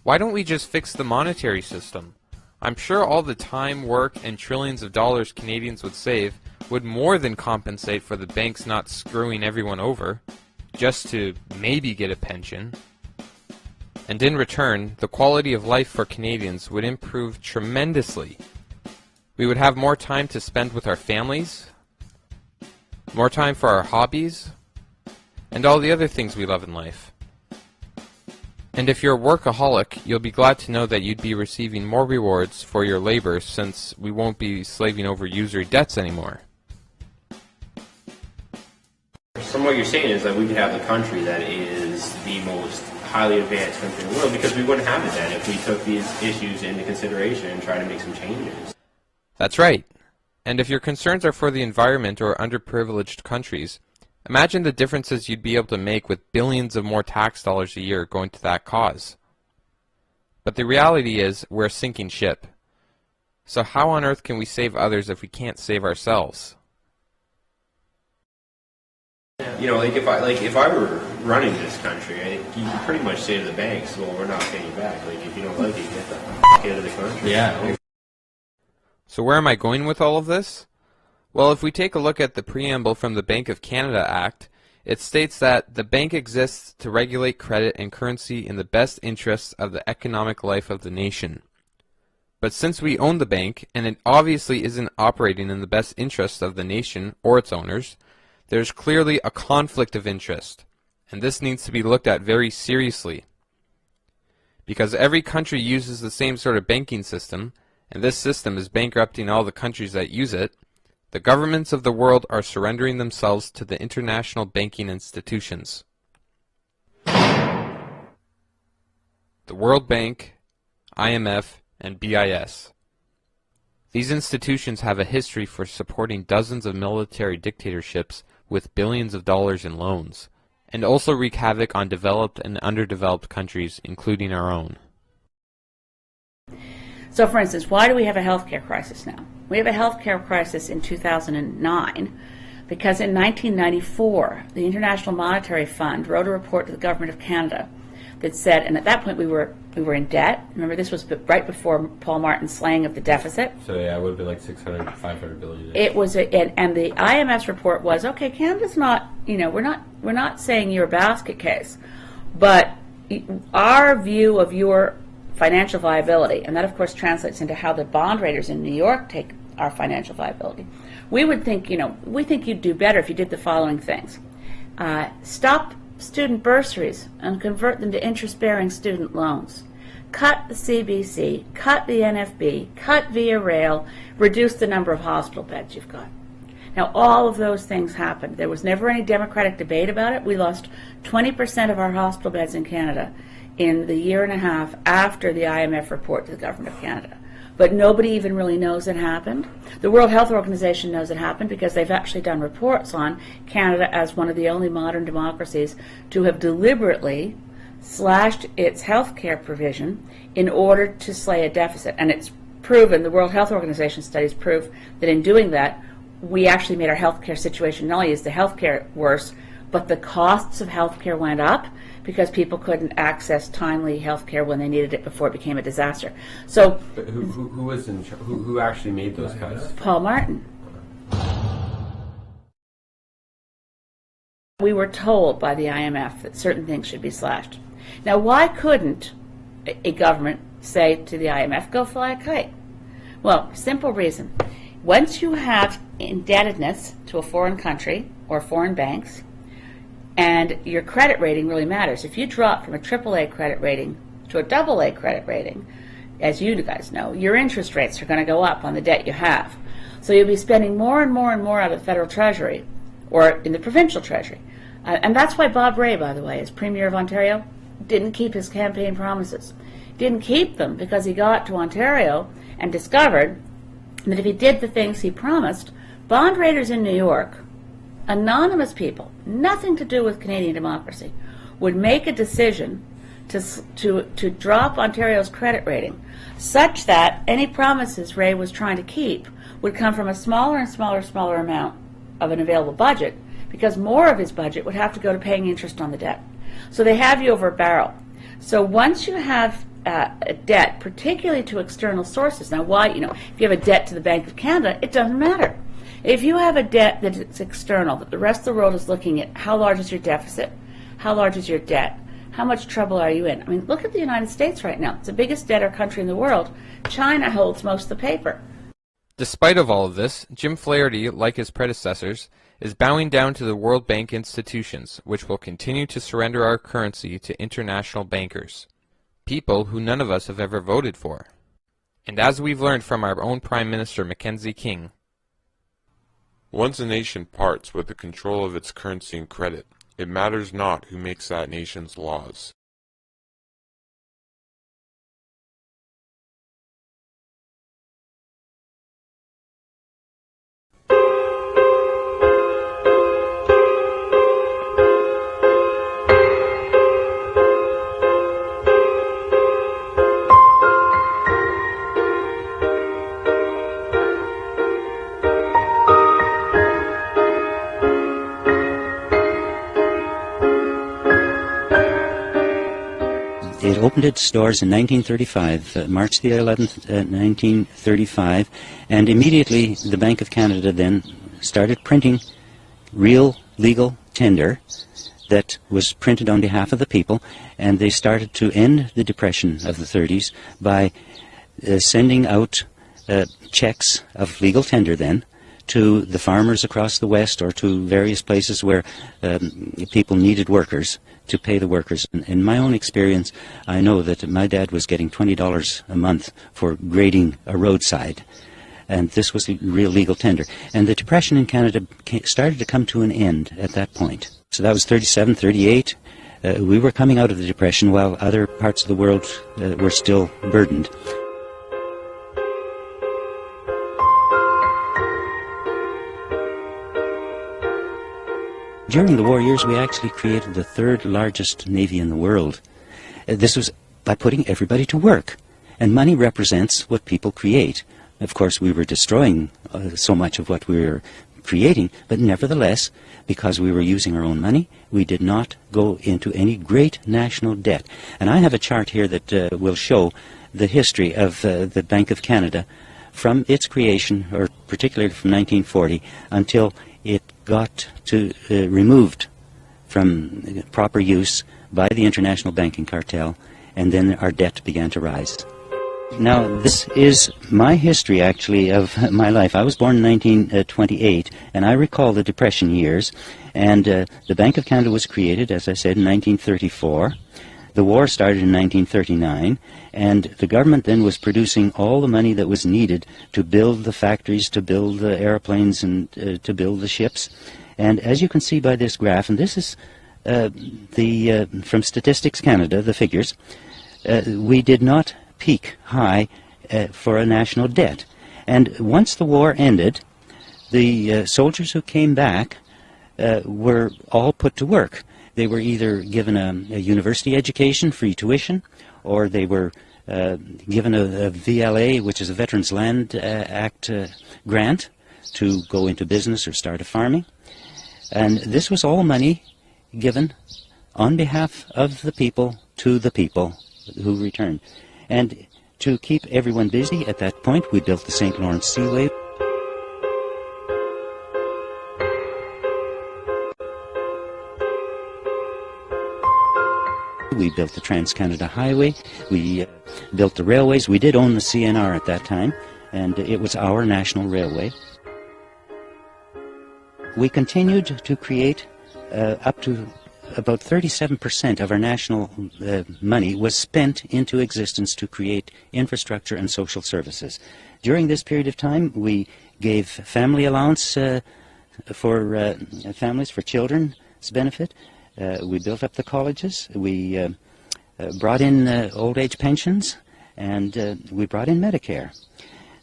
Why don't we just fix the monetary system? I'm sure all the time, work, and trillions of dollars Canadians would save would more than compensate for the banks not screwing everyone over, just to maybe get a pension. And in return, the quality of life for Canadians would improve tremendously. We would have more time to spend with our families, more time for our hobbies, and all the other things we love in life. And if you're a workaholic, you'll be glad to know that you'd be receiving more rewards for your labor since we won't be slaving over usury debts anymore. From what you're saying is that we could have the country that is the most highly advanced country in the world because we wouldn't have it then if we took these issues into consideration and tried to make some changes. That's right. And if your concerns are for the environment or underprivileged countries, imagine the differences you'd be able to make with billions of more tax dollars a year going to that cause. But the reality is we're a sinking ship. So how on earth can we save others if we can't save ourselves? If I were running this country, I think you could pretty much say to the banks, well, we're not paying you back. Like, if you don't like it, get the f*** out of the country. Yeah. So where am I going with all of this? Well, if we take a look at the preamble from the Bank of Canada Act, it states that the bank exists to regulate credit and currency in the best interests of the economic life of the nation. But since we own the bank, and it obviously isn't operating in the best interests of the nation or its owners, there's clearly a conflict of interest, and this needs to be looked at very seriously. Because every country uses the same sort of banking system, and this system is bankrupting all the countries that use it, the governments of the world are surrendering themselves to the international banking institutions. The World Bank, IMF, and BIS. These institutions have a history for supporting dozens of military dictatorships with billions of dollars in loans, and also wreak havoc on developed and underdeveloped countries, including our own. So, for instance, why do we have a healthcare crisis now? We have a healthcare crisis in 2009 because in 1994, the International Monetary Fund wrote a report to the Government of Canada that said, and at that point we were in debt. Remember, this was right before Paul Martin's slaying of the deficit. So yeah, it would be like 600, 500 billion. It was, and the IMF's report was, okay, Canada's not, we're not saying you're a basket case, but our view of your financial viability, and that of course translates into how the bond raters in New York take our financial viability. We would think, we think you'd do better if you did the following things. Stop student bursaries and convert them to interest-bearing student loans. Cut the CBC, cut the NFB, cut via rail, reduce the number of hospital beds you've got. Now, all of those things happened. There was never any democratic debate about it. We lost 20% of our hospital beds in Canada in the year and a half after the IMF report to the Government of Canada. But nobody even really knows it happened. The World Health Organization knows it happened because they've actually done reports on Canada as one of the only modern democracies to have deliberately slashed its health care provision in order to slay a deficit. And it's proven, the World Health Organization studies prove that in doing that, we actually made our health care situation, not only is the health care worse, but the costs of health care went up because people couldn't access timely health care when they needed it before it became a disaster. So, but who was in who actually made those cuts? Paul Martin. We were told by the IMF that certain things should be slashed. Now, why couldn't a government say to the IMF, go fly a kite? Well, simple reason. Once you have indebtedness to a foreign country or foreign banks, and your credit rating really matters. If you drop from a AAA credit rating to a AA credit rating, as you guys know, your interest rates are going to go up on the debt you have. So you'll be spending more and more and more out of the federal treasury or in the provincial treasury. And that's why Bob Rae, by the way, as Premier of Ontario, didn't keep his campaign promises. Didn't keep them because he got to Ontario and discovered that if he did the things he promised, bond raters in New York, anonymous people, nothing to do with Canadian democracy, would make a decision to drop Ontario's credit rating such that any promises Rae was trying to keep would come from a smaller and smaller amount of an available budget, because more of his budget would have to go to paying interest on the debt. So they have you over a barrel. So once you have a debt, particularly to external sources, now why, if you have a debt to the Bank of Canada, it doesn't matter. If you have a debt that is external, that the rest of the world is looking at, how large is your deficit? How large is your debt? How much trouble are you in? I mean, look at the United States right now. It's the biggest debtor country in the world. China holds most of the paper. Despite of all of this, Jim Flaherty, like his predecessors, is bowing down to the World Bank institutions, which will continue to surrender our currency to international bankers, people who none of us have ever voted for. And as we've learned from our own Prime Minister Mackenzie King, once a nation parts with the control of its currency and credit, it matters not who makes that nation's laws. It opened its doors in 1935, March the 11th, 1935, and immediately the Bank of Canada then started printing real legal tender that was printed on behalf of the people, and they started to end the depression of the 30s by sending out checks of legal tender then to the farmers across the West or to various places where people needed workers to pay the workers. In my own experience, I know that my dad was getting $20 a month for grading a roadside, and this was real legal tender. And the depression in Canada started to come to an end at that point. So that was 37, 38. We were coming out of the depression while other parts of the world were still burdened. During the war years, we actually created the third largest navy in the world. This was by putting everybody to work. And money represents what people create. Of course, we were destroying so much of what we were creating, but nevertheless, because we were using our own money, we did not go into any great national debt. And I have a chart here that will show the history of the Bank of Canada from its creation, or particularly from 1940, until it got to removed from proper use by the international banking cartel, and then our debt began to rise. Now, this is my history, actually, of my life. I was born in 1928, and I recall the Depression years, and the Bank of Canada was created, as I said, in 1934. The war started in 1939, and the government then was producing all the money that was needed to build the factories, to build the airplanes, and to build the ships. And as you can see by this graph, and this is from Statistics Canada, the figures, we did not peak high for a national debt. And once the war ended, the soldiers who came back were all put to work. They were either given a university education, free tuition, or they were given a VLA, which is a Veterans Land Act grant, to go into business or start a farming. And this was all money given on behalf of the people to the people who returned. And to keep everyone busy at that point, we built the St. Lawrence Seaway. We built the Trans-Canada Highway. We built the railways. We did own the CNR at that time, and it was our national railway. We continued to create up to about 37% of our national money was spent into existence to create infrastructure and social services. During this period of time, we gave family allowance for families, for children's benefit. We built up the colleges. We brought in old age pensions, and we brought in Medicare.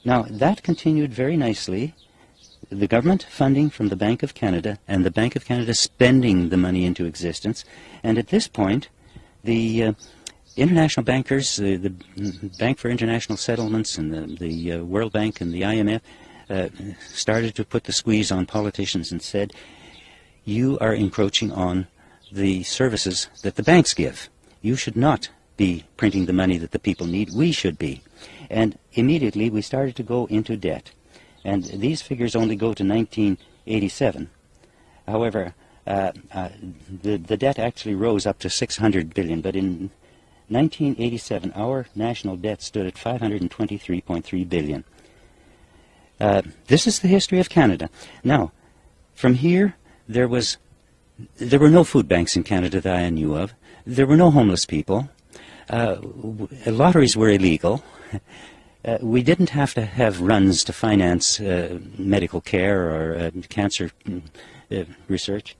Now, that continued very nicely. The government funding from the Bank of Canada, and the Bank of Canada spending the money into existence. And at this point, the international bankers, the Bank for International Settlements and the World Bank and the IMF started to put the squeeze on politicians and said, you are encroaching on the services that the banks give. You should not be printing the money that the people need. We should be. And immediately we started to go into debt. And these figures only go to 1987. However, the debt actually rose up to $600 billion. But in 1987, our national debt stood at $523.3 billion. This is the history of Canada. Now, from here, there were no food banks in Canada that I knew of. There were no homeless people. Lotteries were illegal. We didn't have to have runs to finance medical care or cancer research.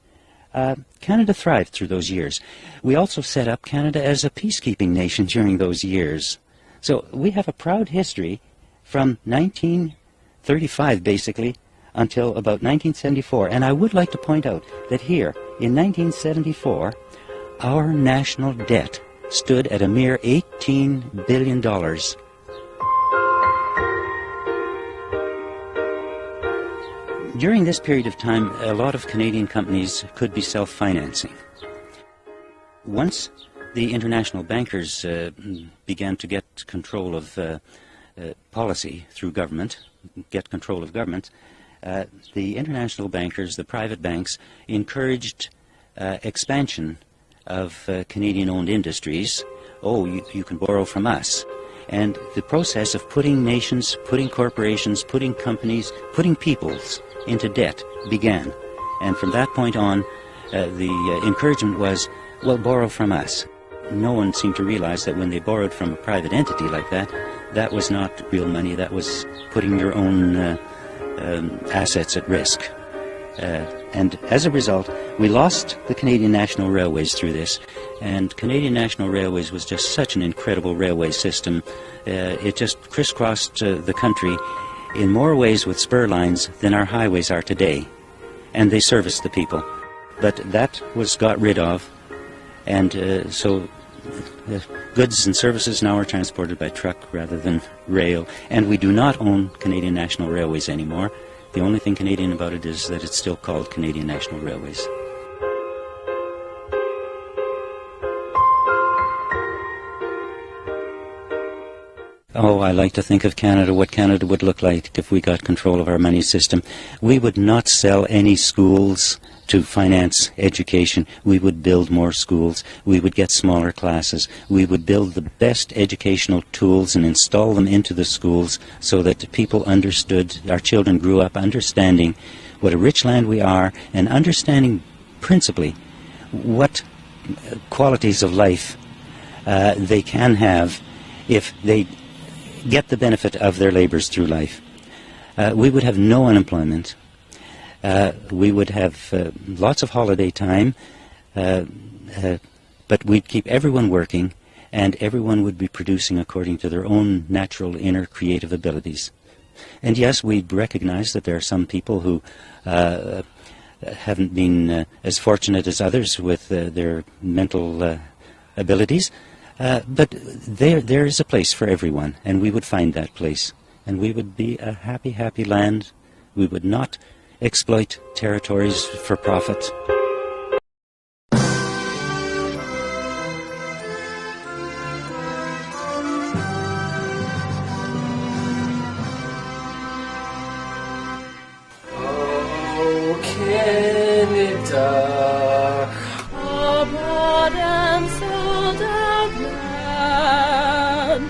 Canada thrived through those years. We also set up Canada as a peacekeeping nation during those years. So we have a proud history from 1935, basically, until about 1974. And I would like to point out that here, in 1974, our national debt stood at a mere $18 billion. During this period of time, a lot of Canadian companies could be self-financing. Once the international bankers began to get control of policy through government, get control of government, the international bankers, the private banks, encouraged expansion of Canadian-owned industries. Oh, you can borrow from us. And the process of putting nations, putting corporations, putting companies, putting peoples into debt began. And from that point on, the encouragement was, well, borrow from us. No one seemed to realize that when they borrowed from a private entity like that, that was not real money, that was putting your own assets at risk. And as a result, we lost the Canadian National Railways through this, and Canadian National Railways was just such an incredible railway system. It just crisscrossed the country in more ways with spur lines than our highways are today, and they serviced the people. But that was got rid of, and so goods and services now are transported by truck rather than rail, and we do not own Canadian National Railways anymore. The only thing Canadian about it is that it's still called Canadian National Railways. oh, I like to think of Canada, what Canada would look like if we got control of our money system. We would not sell any schools to finance education. We would build more schools. We would get smaller classes. We would build the best educational tools and install them into the schools so that people understood, our children grew up understanding what a rich land we are and understanding principally what qualities of life they can have if they get the benefit of their labors through life. We would have no unemployment. We would have lots of holiday time, but we'd keep everyone working, and everyone would be producing according to their own natural inner creative abilities. And yes, we'd recognize that there are some people who haven't been as fortunate as others with their mental abilities, but there is a place for everyone, and we would find that place, and we would be a happy, happy land. We would not exploit territories for profit. Oh, Canada, abroad and sold out land.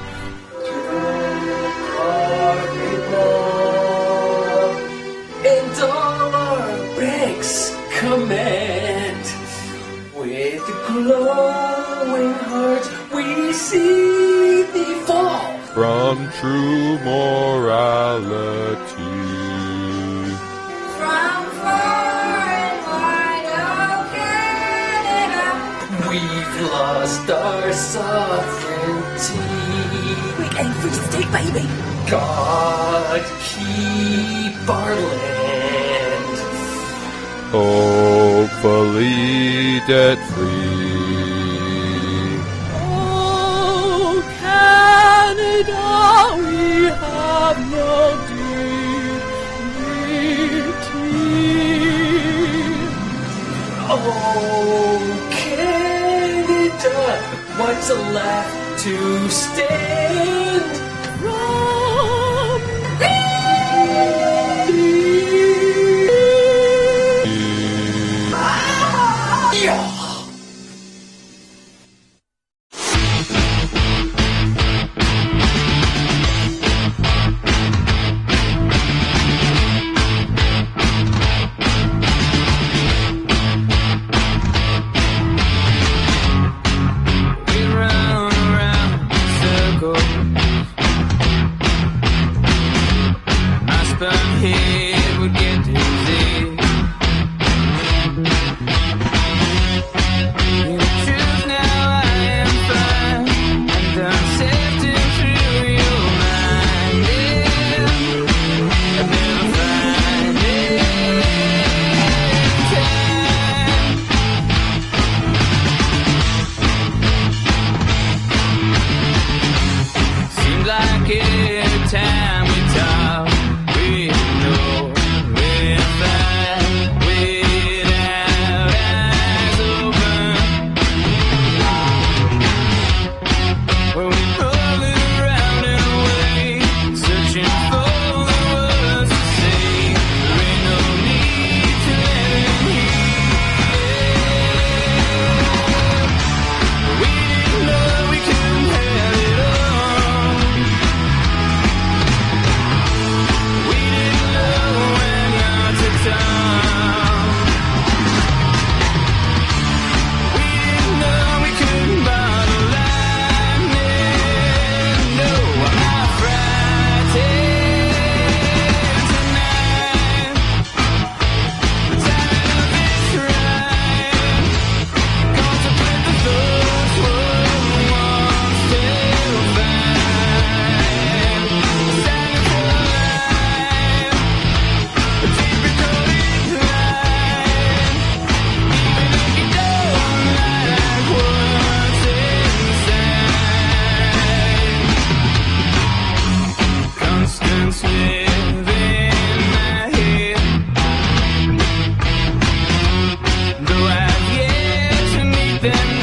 And all our banks command. With glowing hearts we see thee fall from true morality. From far and wide, oh Canada, We've lost our sovereignty. we ain't free to take, baby. God keep our land. Hopefully debt-free. Oh, Canada, we have no dignity. Oh, Canada, what's left to stand from yeah. We run around in circles. My sperm head would get dizzy. In truth, now I am fine, and I'm sifting through your mind. I've never find time. Seems like every time we talk, we know we're fine without eyes open. When we roll it around and away, searching for the words to say, there ain't no need to let it hear. We didn't know we couldn't have it all. We didn't know when not to talk. We didn't know we couldn't bottle lightning. No, I'm not frightened tonight. The timing of it's right. Contemplate the thoughts one wants to find. Standing for life, a deep recorded line. Even if you don't like what's inside. Constance live in my head. Though I've yet to meet them